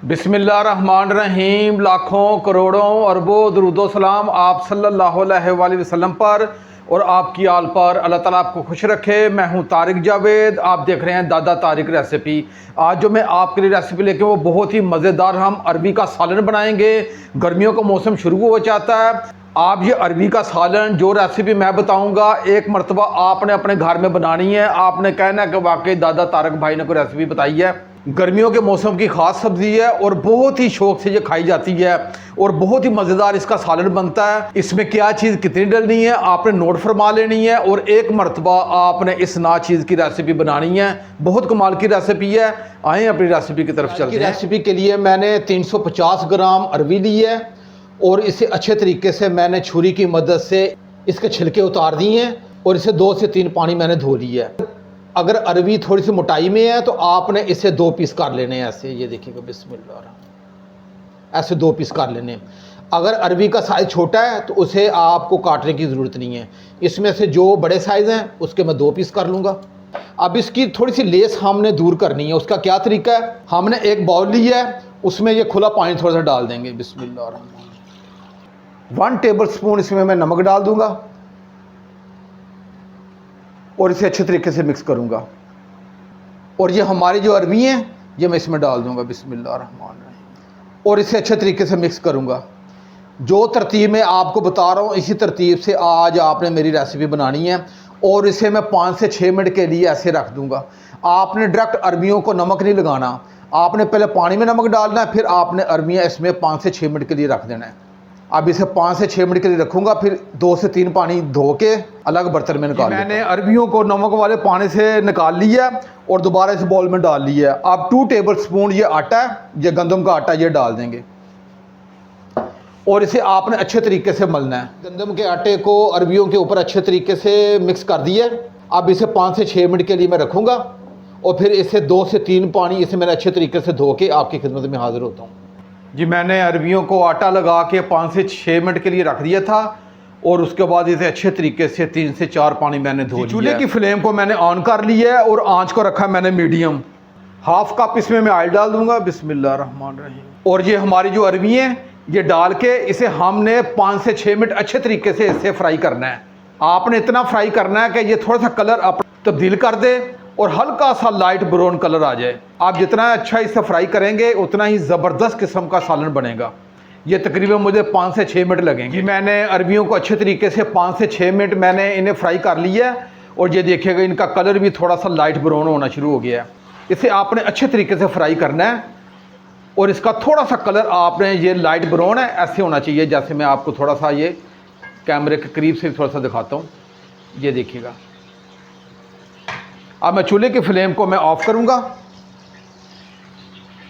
बिस्मिल्लाहिर्रहमानिर्रहीम। लाखों करोड़ों अरबों दरूदो सलाम आप सल्लल्लाहु अलैहि वसल्लम पर और आपकी आल पर। अल्लाह ताला आपको खुश रखे। मैं हूं तारिक जावेद, आप देख रहे हैं दादा तारिक रेसिपी। आज जो मैं आपके लिए रेसिपी लेके वो बहुत ही मज़ेदार हम अरबी का सालन बनाएंगे। गर्मियों का मौसम शुरू हो जाता है। आप ये अरबी का सालन जो रेसिपी मैं बताऊंगा एक मरतबा आपने अपने घर में बनानी है। आपने कहना है कि वाकई दादा तारिक भाई ने कोई रेसिपी बताई है। गर्मियों के मौसम की ख़ास सब्ज़ी है और बहुत ही शौक़ से ये खाई जाती है और बहुत ही मज़ेदार इसका सालन बनता है। इसमें क्या चीज़ कितनी डलनी है आपने नोट फरमा लेनी है और एक मरतबा आपने इस ना चीज़ की रेसिपी बनानी है। बहुत कमाल की रेसिपी है। आएँ अपनी रेसिपी की तरफ चलते हैं। रेसिपी के लिए मैंने 350 ग्राम अरबी ली है और इसे अच्छे तरीके से मैंने छुरी की मदद से इसके छिलके उतार दिए हैं और इसे 2 से 3 पानी मैंने धो लिया है। अगर अरबी थोड़ी सी मोटाई में है तो आपने इसे 2 पीस कर लेने हैं ऐसे। ये देखिएगा बिस्मिल्लाह, ऐसे 2 पीस कर लेने हैं। अगर अरबी का साइज़ छोटा है तो उसे आपको काटने की ज़रूरत नहीं है। इसमें से जो बड़े साइज़ हैं उसके मैं 2 पीस कर लूँगा। अब इसकी थोड़ी सी लेस हमने दूर करनी है। उसका क्या तरीका है, हमने एक बाउल लिया है, उसमें ये खुला पानी थोड़ा सा डाल देंगे। बिस्मिल्लाह। 1 टेबल स्पून इसमें मैं नमक डाल दूँगा और इसे अच्छे तरीके से मिक्स करूंगा। और ये हमारी जो अरबी हैं ये मैं इसमें डाल दूंगा। बिस्मिल्लाहिर्रहमानिर्रहीम। और इसे अच्छे तरीके से मिक्स करूंगा। जो तरतीब मैं आपको बता रहा हूँ इसी तरतीब से आज आपने मेरी रेसिपी बनानी है। और इसे मैं 5 से 6 मिनट के लिए ऐसे रख दूंगा। आपने डायरेक्ट अरबियों को नमक नहीं लगाना, आपने पहले पानी में नमक डालना है, फिर आपने अरबियाँ इसमें 5 से 6 मिनट के लिए रख देना है। अब इसे 5 से 6 मिनट के लिए रखूंगा, फिर 2 से 3 पानी धो के अलग बर्तन में निकाल। मैंने अरबियों को नमक वाले पानी से निकाल लिया और दोबारा इस बाउल में डाल लिया। अब 2 टेबल स्पून ये आटा है, ये गंदम का आटा, ये डाल देंगे और इसे आपने अच्छे तरीके से मलना है। गंदम के आटे को अरबियों के ऊपर अच्छे तरीके से मिक्स कर दिया। अब इसे 5 से 6 मिनट के लिए मैं रखूँगा और फिर इसे 2 से 3 पानी इसे मैंने अच्छे तरीके से धो के आपकी खिदमत में हाजिर होता हूँ। जी मैंने अरबियों को आटा लगा के 5 से 6 मिनट के लिए रख दिया था और उसके बाद इसे अच्छे तरीके से 3 से 4 पानी मैंने धो लिया। चूल्हे की फ्लेम को मैंने ऑन कर लिया है और आंच को रखा मैंने मीडियम। 1/2 कप इसमें मैं ऑयल डाल दूंगा। बिस्मिल्लाहिर्रहमानिर्रहीम। और ये हमारी जो अरबी है ये डाल के इसे हमने 5 से 6 मिनट अच्छे तरीके से इसे फ्राई करना है। आपने इतना फ्राई करना है कि ये थोड़ा सा कलर अपना तब्दील कर दे और हल्का सा लाइट ब्राउन कलर आ जाए। आप जितना अच्छा इसे फ्राई करेंगे उतना ही ज़बरदस्त किस्म का सालन बनेगा। ये तकरीबन मुझे 5 से 6 मिनट लगेंगे। मैंने अरबियों को अच्छे तरीके से 5 से 6 मिनट मैंने इन्हें फ्राई कर लिया है और ये देखिएगा इनका कलर भी थोड़ा सा लाइट ब्राउन होना शुरू हो गया है। इसे आपने अच्छे तरीके से फ्राई करना है और इसका थोड़ा सा कलर आपने ये लाइट ब्राउन है ऐसे होना चाहिए। जैसे मैं आपको थोड़ा सा ये कैमरे के करीब से थोड़ा सा दिखाता हूँ, ये देखिएगा। अब मैं चूल्हे की फ्लेम को मैं ऑफ़ करूँगा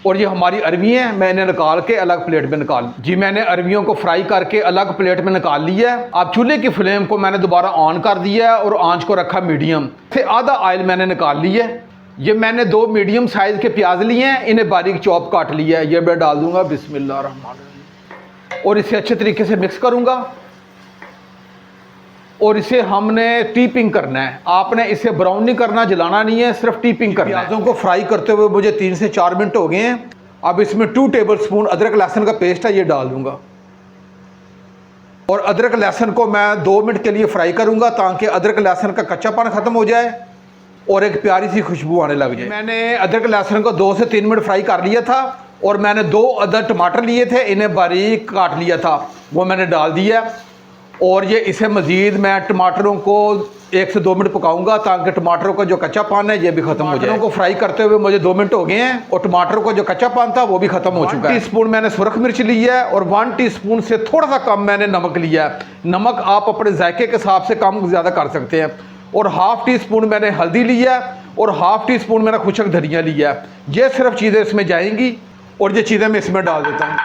और ये हमारी अरबी हैं मैं इन्हें निकाल के अलग प्लेट में निकाल। जी मैंने अरबियों को फ्राई करके अलग प्लेट में निकाल लिया है। अब चूल्हे की फ्लेम को मैंने दोबारा ऑन कर दिया है और आंच को रखा मीडियम। फिर आधा ऑयल मैंने निकाल लिया है। ये मैंने 2 मीडियम साइज़ के प्याज लिए हैं, इन्हें बारीक चॉप काट लिया है। ये मैं डाल दूँगा। बिस्मिल्लाहिर्रहमानिर्रहीम। और इसे अच्छे तरीके से मिक्स करूँगा और इसे हमने टीपिंग करना है। आपने इसे ब्राउन नहीं करना, जलाना नहीं है, सिर्फ टीपिंग करना है। प्याज़ों को फ्राई करते हुए मुझे 3 से 4 मिनट हो गए हैं। अब इसमें 2 टेबल स्पून अदरक लहसुन का पेस्ट है, ये डाल दूंगा और अदरक लहसुन को मैं 2 मिनट के लिए फ्राई करूंगा ताकि अदरक लहसुन का कच्चापन ख़त्म हो जाए और एक प्यारी सी खुशबू आने लग जाए। मैंने अदरक लहसुन को 2 से 3 मिनट फ्राई कर लिया था और मैंने 2 अदर टमाटर लिए थे, इन्हें बारीक काट लिया था, वो मैंने डाल दिया। और ये इसे मज़ीद मैं टमाटरों को 1 से 2 मिनट पकाऊंगा ताकि टमाटरों का जो कच्चा पान है ये भी ख़त्म हो जाए। टमाटरों को फ्राई करते हुए मुझे 2 मिनट हो गए हैं और टमाटरों का जो कच्चा पान था वो भी ख़त्म हो चुका है। 1 टीस्पून मैंने सुरख मिर्च लिया है और 1 टीस्पून से थोड़ा सा कम मैंने नमक लिया है। नमक आप अपने जायके के हिसाब से कम ज़्यादा कर सकते हैं। और 1/2 टीस्पून मैंने हल्दी लिया है और 1/2 टीस्पून मैंने खुशक धनिया लिया है। ये सिर्फ चीज़ें इसमें जाएंगी और ये चीज़ें मैं इसमें डाल देता हूँ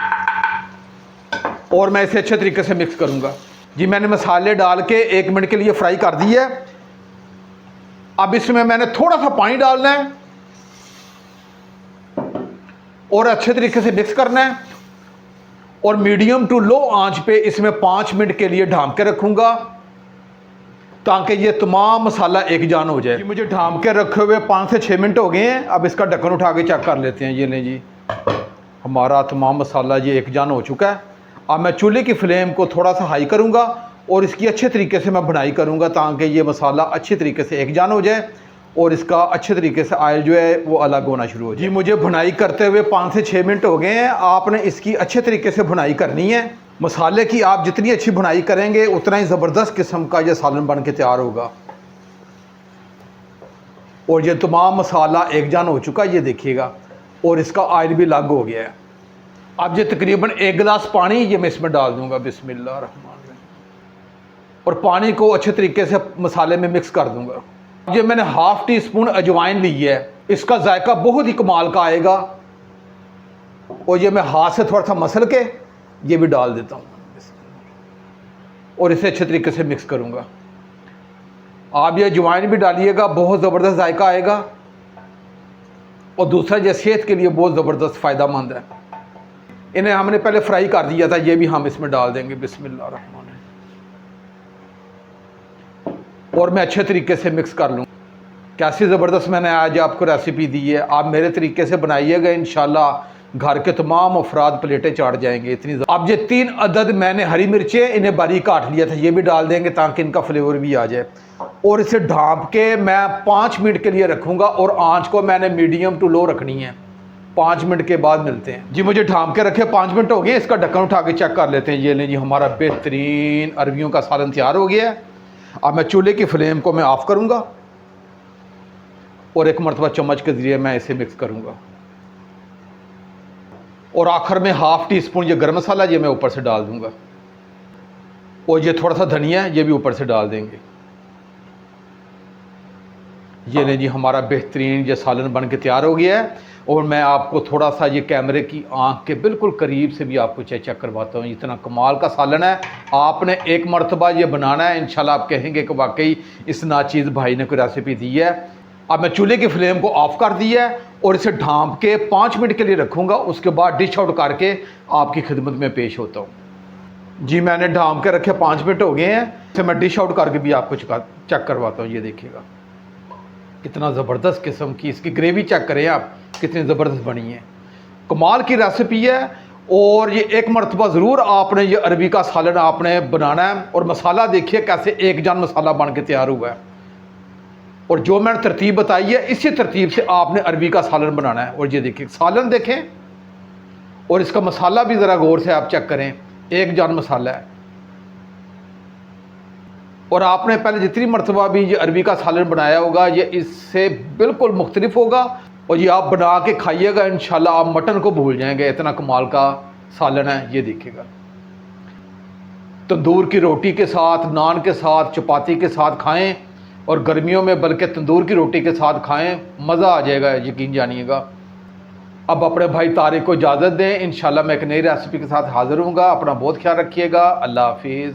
और मैं इसे अच्छे तरीके से मिक्स करूँगा। जी मैंने मसाले डाल के 1 मिनट के लिए फ्राई कर दिया है। अब इसमें मैंने थोड़ा सा पानी डालना है और अच्छे तरीके से मिक्स करना है और मीडियम टू लो आंच पे इसमें 5 मिनट के लिए ढांप के रखूंगा ताकि ये तमाम मसाला एक जान हो जाए। मुझे ढांप के रखे हुए 5 से 6 मिनट हो गए हैं। अब इसका ढक्कन उठा के चेक कर लेते हैं। ये लें जी, हमारा तमाम मसाला ये एक जान हो चुका है। अब मैं चूल्हे की फ्लेम को थोड़ा सा हाई करूँगा और इसकी अच्छे तरीके से मैं भुनाई करूँगा ताकि ये मसाला अच्छी तरीके से एक जान हो जाए और इसका अच्छे तरीके से ऑयल जो है वो अलग होना शुरू हो जाए। जी मुझे भुनाई करते हुए 5 से 6 मिनट हो गए हैं। आपने इसकी अच्छे तरीके से भुनाई करनी है। मसाले की आप जितनी अच्छी भुनाई करेंगे उतना ही ज़बरदस्त किस्म का ये सालन बन के तैयार होगा। और ये तमाम मसाला एक जान हो चुका है, ये देखिएगा, और इसका ऑयल भी अलग हो गया है। अब ये तकरीबन 1 गिलास पानी ये मैं इसमें डाल दूंगा, बिस्मिल्लाह रहमान रहीम, और पानी को अच्छे तरीके से मसाले में मिक्स कर दूंगा। ये मैंने ½ टी स्पून अजवाइन ली है, इसका जायका बहुत ही कमाल का आएगा। और ये मैं हाथ से थोड़ा सा मसल के ये भी डाल देता हूँ और इसे अच्छे तरीके से मिक्स करूँगा। आप ये अजवाइन भी डालिएगा, बहुत ज़बरदस्त जायका आएगा और दूसरा ये सेहत के लिए बहुत ज़बरदस्त फ़ायदेमंद है। इन्हें हमने पहले फ्राई कर दिया था, ये भी हम इसमें डाल देंगे, बिस्मिल्लाह रहमान रहीम, और मैं अच्छे तरीके से मिक्स कर लूँ। कैसी ज़बरदस्त मैंने आज आपको रेसिपी दी है, आप मेरे तरीके से बनाइएगा, इंशाल्लाह घर के तमाम अफराद प्लेटें चाट जाएंगे इतनी। अब ये 3 अदद मैंने हरी मिर्चें इन्हें बारीक काट लिया था, ये भी डाल देंगे ताकि इनका फ्लेवर भी आ जाए। और इसे ढाँप के मैं 5 मिनट के लिए रखूँगा और आँच को मैंने मीडियम टू लो रखनी है। 5 मिनट के बाद मिलते हैं। जी मुझे ढाँप के रखे 5 मिनट हो गए, इसका ढक्कन उठा के चेक कर लेते हैं। ये लें जी, हमारा बेहतरीन अरबियों का सालन तैयार हो गया है। अब मैं चूल्हे की फ्लेम को मैं ऑफ़ करूँगा और एक मरतबा चम्मच के ज़रिए मैं इसे मिक्स करूँगा। और आखिर में ½ टी स्पून ये गरम मसाला ये मैं ऊपर से डाल दूँगा और ये थोड़ा सा धनिया ये भी ऊपर से डाल देंगे। ये लें जी, हमारा बेहतरीन ये सालन बन के तैयार हो गया है। और मैं आपको थोड़ा सा ये कैमरे की आंख के बिल्कुल करीब से भी आपको चेक करवाता हूँ। इतना कमाल का सालन है, आपने एक मरतबा ये बनाना है, इंशाल्लाह आप कहेंगे कि वाकई इस नाचीज़ भाई ने कोई रेसिपी दी है। अब मैं चूल्हे की फ्लेम को ऑफ़ कर दी है और इसे ढाँप के 5 मिनट के लिए रखूँगा। उसके बाद डिश आउट करके आपकी खिदमत में पेश होता हूँ। जी मैंने ढाँप के रखे 5 मिनट हो गए हैं, इसे मैं डिश आउट करके भी आपको चेक करवाता हूँ। ये देखिएगा कितना ज़बरदस्त किस्म की इसकी ग्रेवी चेक करें आप, कितनी ज़बरदस्त बनी है, कमाल की रेसिपी है। और ये एक मरतबा ज़रूर आपने ये अरबी का सालन आपने बनाना है। और मसाला देखिए कैसे एक जान मसाला बन के तैयार हुआ है। और जो मैंने तरतीब बताई है इसी तरतीब से आपने अरबी का सालन बनाना है। और ये देखिए सालन देखें और इसका मसाला भी ज़रा गौर से आप चेक करें, एक जान मसाला है। और आपने पहले जितनी मरतबा भी ये अरबी का सालन बनाया होगा ये इससे बिल्कुल मुख्तलिफ होगा। और ये आप बना के खाइएगा, इंशाल्लाह आप मटन को भूल जाएंगे, इतना कमाल का सालन है। ये देखिएगा तंदूर की रोटी के साथ, नान के साथ, चपाती के साथ खाएं और गर्मियों में बल्कि तंदूर की रोटी के साथ खाएं, मज़ा आ जाएगा, यकीन जानिएगा। अब अपने भाई तारिक को इजाज़त दें, इंशाल्लाह मैं एक नई रेसिपी के साथ हाज़िर हूँगा। अपना बहुत ख्याल रखिएगा। अल्लाह हाफिज़।